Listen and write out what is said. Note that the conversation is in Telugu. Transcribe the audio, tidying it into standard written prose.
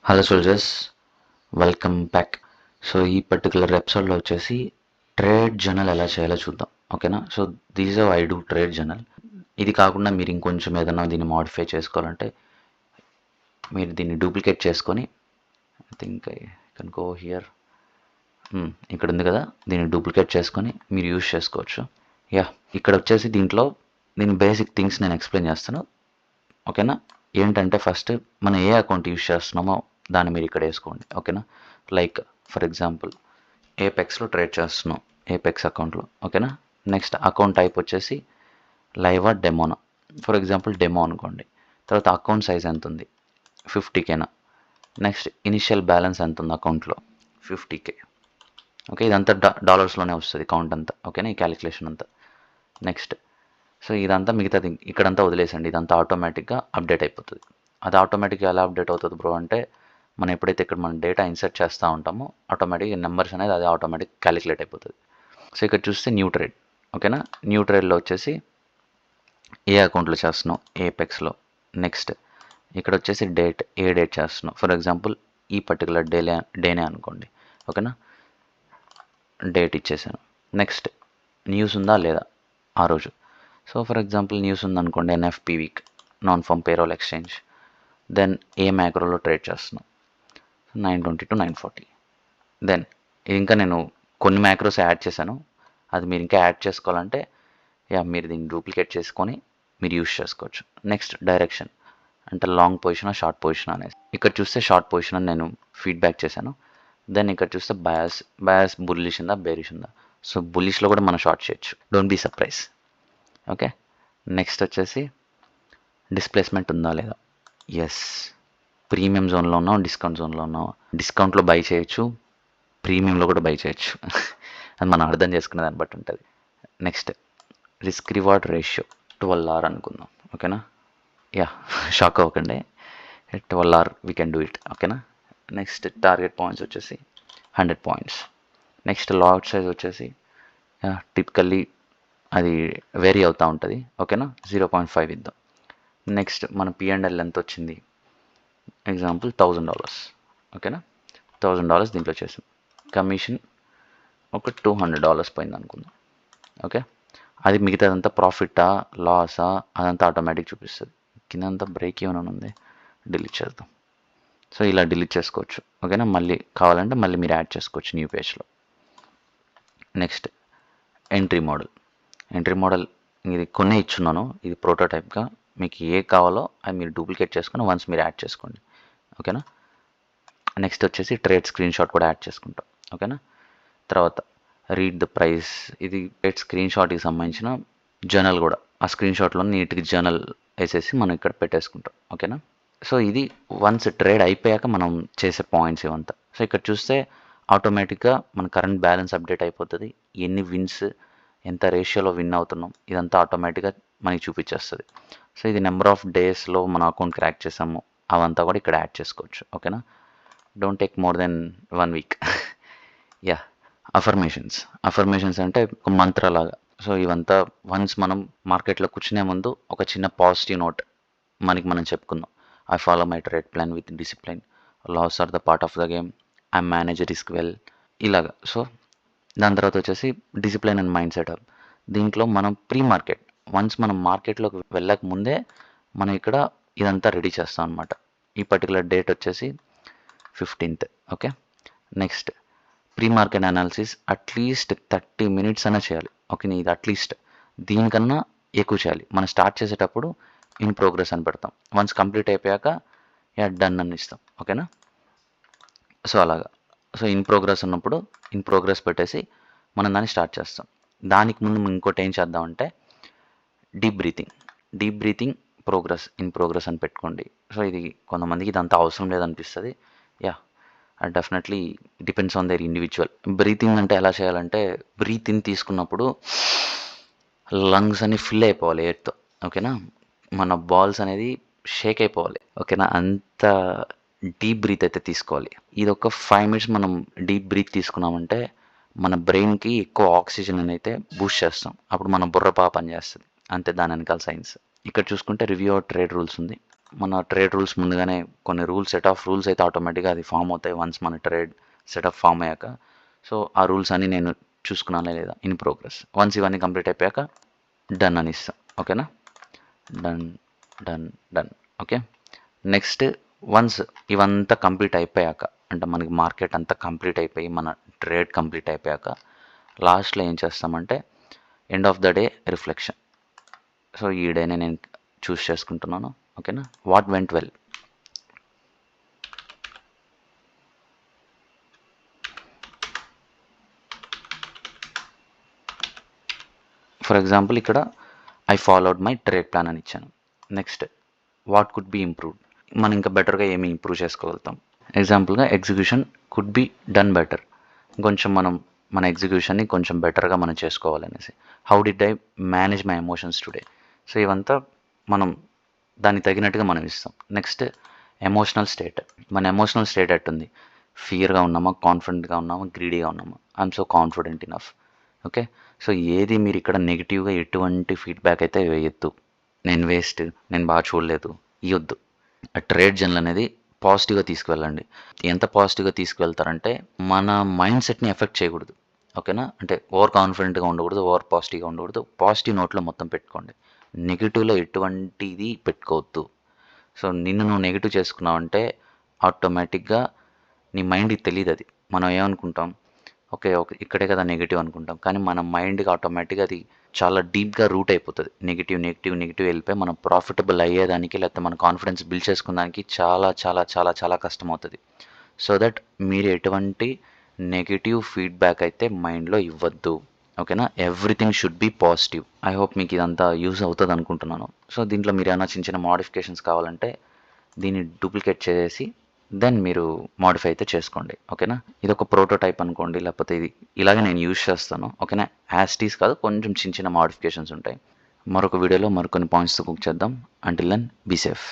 Hello soldiers, welcome back. So ఈ పర్టికులర్ ఎపిసోడ్లో వచ్చేసి ట్రేడ్ జర్నల్ ఎలా చేయాలో చూద్దాం, ఓకేనా. So these are I do trade journal. ఇది కాకుండా మీరు ఇంకొంచెం ఏదైనా దీన్ని మాడిఫై చేసుకోవాలంటే మీరు దీన్ని డూప్లికేట్ చేసుకొని I think I can go here, ఇక్కడ ఉంది కదా, దీన్ని డూప్లికేట్ చేసుకొని మీరు యూజ్ చేసుకోవచ్చు. ఇక్కడ వచ్చేసి దీని బేసిక్ థింగ్స్ నేను ఎక్స్ప్లెయిన్ చేస్తాను, ఓకేనా. ఏంటంటే ఫస్ట్ మనం ఏ అకౌంట్ యూజ్ చేస్తున్నామో దాన్ని మీరు ఇక్కడ వేసుకోండి, ఓకేనా. లైక్ ఫర్ ఎగ్జాంపుల్ ఏపెక్స్లో ట్రేడ్ చేస్తున్నాం, ఏపెక్స్ అకౌంట్లో, ఓకేనా. నెక్స్ట్ అకౌంట్ టైప్ వచ్చేసి లైవా డెమోనా, ఫర్ ఎగ్జాంపుల్ డెమో అనుకోండి. తర్వాత అకౌంట్ సైజ్ ఎంత ఉంది, 50Kనా. నెక్స్ట్ ఇనిషియల్ బ్యాలెన్స్ ఎంత ఉంది అకౌంట్లో, 50K. ఓకే, ఇదంతా డాలర్స్లోనే వస్తుంది కౌంట్ అంతా, ఓకేనా, ఈ క్యాలిక్యులేషన్ అంతా. నెక్స్ట్ సో ఇదంతా మిగతాది ఇక్కడంతా వదిలేసండి, ఇదంతా ఆటోమేటిక్గా అప్డేట్ అయిపోతుంది. అది ఆటోమేటిక్గా ఎలా అప్డేట్ అవుతుంది బ్రో అంటే, మనం ఎప్పుడైతే ఇక్కడ మనం డేటా ఇన్సర్ట్ చేస్తూ ఉంటామో ఆటోమేటిక్గా నెంబర్స్ అనేది అది ఆటోమేటిక్ క్యాలిక్యులేట్ అయిపోతుంది. సో ఇక్కడ చూస్తే న్యూ ట్రేడ్, ఓకేనా. న్యూ ట్రేడ్లో వచ్చేసి ఏ అకౌంట్లో చేస్తున్నాం, ఏపెక్స్లో. నెక్స్ట్ ఇక్కడ వచ్చేసి డేట్, ఏ డేట్ చేస్తున్నాం, ఫర్ ఎగ్జాంపుల్ ఈ పర్టికులర్ డేనే అనుకోండి, ఓకేనా. డేట్ ఇచ్చేసాను. నెక్స్ట్ న్యూస్ ఉందా లేదా ఆ రోజు. సో ఫర్ ఎగ్జాంపుల్ న్యూస్ ఉందనుకోండి, NFP week, non farm payroll exchange. Then a మ్యాక్రోలో ట్రేడ్ చేస్తున్నాం, 920 to 940. దెన్ ఇంకా నేను కొన్ని మ్యాక్రోస్ యాడ్ చేశాను, అది మీరు ఇంకా యాడ్ చేసుకోవాలంటే మీరు దీన్ని డూప్లికేట్ చేసుకొని మీరు యూస్ చేసుకోవచ్చు. నెక్స్ట్ డైరెక్షన్ అంటే లాంగ్ పొజిషన్ షార్ట్ పొజిషన్ అనేది. ఇక్కడ చూస్తే షార్ట్ పొజిషన్ అని నేను ఫీడ్బ్యాక్ చేశాను. దెన్ ఇక్కడ చూస్తే బయాస్ బుల్లిష్ ఉందా బేరిష్ ఉందా. సో బుల్లిష్లో కూడా మనం షార్ట్ చేయొచ్చు, don't be surprise, okay. Next వచ్చేసి డిస్ప్లేస్మెంట్ ఉందా లేదా. ఎస్, ప్రీమియం జోన్లో ఉన్నాం, డిస్కౌంట్ జోన్లో ఉన్నాం. డిస్కౌంట్లో బై చేయొచ్చు, ప్రీమియంలో కూడా బై చేయొచ్చు అది మనం అర్థం చేసుకునే దాన్ని బట్టి ఉంటుంది. Next risk reward ratio 12R అనుకుందాం, ఓకేనా. షాక్ అవ్వకండి, 12R we can do it, ఓకేనా. నెక్స్ట్ టార్గెట్ పాయింట్స్ వచ్చేసి 100 పాయింట్స్. నెక్స్ట్ లాట్ సైజ్ వచ్చేసి టిపికల్లీ అది వేరీ అవుతూ ఉంటుంది, ఓకేనా. 0.5 ఇద్దాం. నెక్స్ట్ మన P&L ఎంత వచ్చింది, ఎగ్జాంపుల్ $1000, ఓకేనా. $1000 దీంట్లో చేసాం. కమిషన్ ఒక $200 పోయింది అనుకుందాం, ఓకే. అది మిగతాదంతా ప్రాఫిటా లాసా అదంతా ఆటోమేటిక్ చూపిస్తుంది. కిందంతా బ్రేక్ ఈవెన్ అని ఉంది, డిలీట్ చేద్దాం. సో ఇలా డిలీట్ చేసుకోవచ్చు, ఓకేనా. మళ్ళీ కావాలంటే మళ్ళీ మీరు యాడ్ చేసుకోవచ్చు న్యూ పేజ్లో. నెక్స్ట్ ఎంట్రీ మోడల్ ఇది కొన్నే ఇచ్చున్నాను, ఇది ప్రోటోటైప్గా. మీకు ఏ కావాలో అది మీరు డూప్లికేట్ చేసుకొని వన్స్ మీరు యాడ్ చేసుకోండి, ఓకేనా. నెక్స్ట్ వచ్చేసి ట్రేడ్ స్క్రీన్ షాట్ కూడా యాడ్ చేసుకుంటాం, ఓకేనా. తర్వాత రీడ్ ద ప్రైస్, ఇది ట్రేడ్ స్క్రీన్ షాట్కి సంబంధించిన జర్నల్ కూడా, ఆ స్క్రీన్ షాట్లో నీట్గా జర్నల్ వేసేసి మనం ఇక్కడ పెట్టేసుకుంటాం, ఓకేనా. సో ఇది వన్స్ ట్రేడ్ అయిపోయాక మనం చేసే పాయింట్స్ ఇవంతా. సో ఇక్కడ చూస్తే ఆటోమేటిక్గా మన కరెంట్ బ్యాలెన్స్ అప్డేట్ అయిపోతుంది, ఎన్ని విన్స్, ఎంత రేషియోలో విన్ అవుతున్నాం, ఇదంతా ఆటోమేటిక్గా మనకి చూపించేస్తుంది. సో ఇది నెంబర్ ఆఫ్ డేస్లో మన అకౌంట్ క్రాక్ చేసాము అవంతా కూడా ఇక్కడ యాడ్ చేసుకోవచ్చు, ఓకేనా. Don't take more than 1 week. Affirmations అంటే ఒక మంత్రలాగా. సో ఇవంతా వన్స్ మనం మార్కెట్లో కూర్చునే ముందు ఒక చిన్న పాజిటివ్ నోట్ మనం చెప్పుకుందాం. I follow my trade plan with discipline, loss are the part of the game, I manage risk well, ఇలాగా. సో దాని తర్వాత వచ్చేసి డిసిప్లిన్ అండ్ మైండ్ సెటప్. దీంట్లో మనం ప్రీ మార్కెట్, వన్స్ మనం మార్కెట్లోకి వెళ్ళక ముందే మనం ఇక్కడ ఇదంతా రెడీ చేస్తాం అనమాట. ఈ పర్టికులర్ డేట్ వచ్చేసి 15th, okay. Next pre market analysis at least 30 minutes అయినా చేయాలి, ఓకే. ఇది అట్లీస్ట్, దీనికన్నా ఎక్కువ చేయాలి. మనం స్టార్ట్ చేసేటప్పుడు ఇన్ ప్రోగ్రెస్ అని పెడతాం, వన్స్ కంప్లీట్ అయిపోయాక డన్ అని ఇస్తాం, ఓకేనా. సో అలాగా. సో ఇన్ ప్రోగ్రెస్ ఉన్నప్పుడు ఇన్ ప్రోగ్రెస్ పెట్టేసి మనం దాన్ని స్టార్ట్ చేస్తాం. దానికి ముందు ఇంకోటి ఏం చేద్దామంటే డీప్ బ్రీతింగ్ ఇన్ ప్రోగ్రెస్ అని పెట్టుకోండి. సో ఇది కొంతమందికి ఇదంతా అవసరం లేదనిపిస్తుంది. Definitely depends on their individual. Breathing అంటే ఎలా చేయాలంటే, బ్రీత్ ఇన్ తీసుకున్నప్పుడు లంగ్స్ అన్ని ఫిల్ అయిపోవాలి ఎయిర్తో, ఓకేనా. మన బాల్స్ అనేది షేక్ అయిపోవాలి, ఓకేనా. అంత డీప్ బ్రీత్ అయితే తీసుకోవాలి. ఇది ఒక 5 minutes మనం డీప్ బ్రీత్ తీసుకున్నామంటే మన బ్రెయిన్కి ఎక్కువ ఆక్సిజన్ అయితే బూస్ట్ చేస్తాం, అప్పుడు మన బుర్ర బాగా పనిచేస్తుంది. అంతే, దాని వెనకాల సైన్స్. ఇక్కడ చూసుకుంటే రివ్యూ ఆఫ్ ట్రేడ్ రూల్స్ ఉంది. మన ట్రేడ్ రూల్స్ ముందుగానే కొన్ని సెట్ ఆఫ్ రూల్స్ అయితే ఆటోమేటిక్గా అది ఫామ్ అవుతాయి వన్స్ మన ట్రేడ్ సెటప్ ఫామ్ అయ్యాక. సో ఆ రూల్స్ అన్ని నేను చూసుకున్నానే లేదా ఇన్ ప్రోగ్రెస్. వన్స్ ఇవన్నీ కంప్లీట్ అయిపోయాక డన్ అని ఇస్తాం. ఓకేనా, done done done. Okay, next once ఇవంతా కంప్లీట్ అయిపోయాక, అంటే మనకి మార్కెట్ అంతా కంప్లీట్ అయిపోయి మన ట్రేడ్ కంప్లీట్ అయిపోయాక లాస్ట్లో ఏం చేస్తామంటే end of the day reflection. So ఈ డేనే నేను చూస్ చేసుకుంటున్నాను. ఓకేనా, what went well. For example ఇక్కడ I followed my trade plan అని ఇచ్చాను. Next what could be improved, మనం ఇంకా బెటర్గా ఏమి ఇంప్రూవ్ చేసుకోగలుగుతాం. ఎగ్జాంపుల్గా execution could be done better, కొంచెం మనం మన ఎగ్జిక్యూషన్ని కొంచెం బెటర్గా మనం చేసుకోవాలనేసి. How did I manage my emotions today. So ఇవంతా మనం దానికి తగినట్టుగా మనం ఇస్తాం. నెక్స్ట్ ఎమోషనల్ స్టేట్, మన ఎమోషనల్ స్టేట్ ఎట్టుంది, ఫియర్గా ఉన్నామా, కాన్ఫిడెంట్గా ఉన్నామా, గ్రీడీగా ఉన్నామా. I'm so confident enough. Okay, so ఏది మీరు ఇక్కడ నెగిటివ్గా ఎటువంటి ఫీడ్బ్యాక్ అయితే వేయొద్దు. నేను వేస్ట్, నేను బాగా చూడలేదు, ఇవ్వద్దు. ఆ ట్రేడ్ జర్నల్ అనేది పాజిటివ్గా తీసుకువెళ్ళండి. ఎంత పాజిటివ్గా తీసుకువెళ్తారంటే మన మైండ్ సెట్ని ఎఫెక్ట్ చేయకూడదు. ఓకేనా, అంటే ఓవర్ కాన్ఫిడెంట్గా ఉండకూడదు, ఓవర్ పాజిటివ్గా ఉండకూడదు. పాజిటివ్ నోట్లో మొత్తం పెట్టుకోండి, నెగిటివ్లో ఎటువంటిది పెట్టుకోవద్దు. సో నిన్ను నువ్వు నెగిటివ్ చేసుకున్నావంటే ఆటోమేటిక్గా నీ మైండ్కి తెలియదు. అది మనం ఏమనుకుంటాం, ఓకే ఓకే ఇక్కడే కదా నెగిటివ్ అనుకుంటాం, కానీ మన మైండ్కి ఆటోమేటిక్గా అది చాలా డీప్గా రూట్ అయిపోతుంది. నెగిటివ్ నెగిటివ్ నెగిటివ్ వెళ్ళిపోయి మనం ప్రాఫిటబుల్ అయ్యేదానికి, లేకపోతే మన కాన్ఫిడెన్స్ బిల్డ్ చేసుకునేదానికి చాలా చాలా చాలా చాలా కష్టం అవుతుంది. సో దట్ మీరు ఎటువంటి నెగిటివ్ ఫీడ్బ్యాక్ అయితే మైండ్లో ఇవ్వద్దు. ఓకేనా, everything should be positive. I hope మీకు ఇదంతా యూజ్ అవుతుంది అనుకుంటున్నాను. సో దీంట్లో మీరు ఏమైనా చిన్న చిన్న మోడిఫికేషన్స్ కావాలంటే దీన్ని డూప్లికేట్ చేసి దెన్ మీరు మోడిఫై అయితే చేసుకోండి. ఓకేనా, ఇది ఒక ప్రోటోటైప్ అనుకోండి, లేకపోతే ఇది ఇలాగే నేను యూజ్ చేస్తాను. ఓకేనా, యాస్టీస్ కాదు, కొంచెం చిన్న చిన్న మోడిఫికేషన్స్ ఉంటాయి. మరొక వీడియోలో మరికొన్ని పాయింట్స్తో కుక్ చేద్దాం. Until then be safe.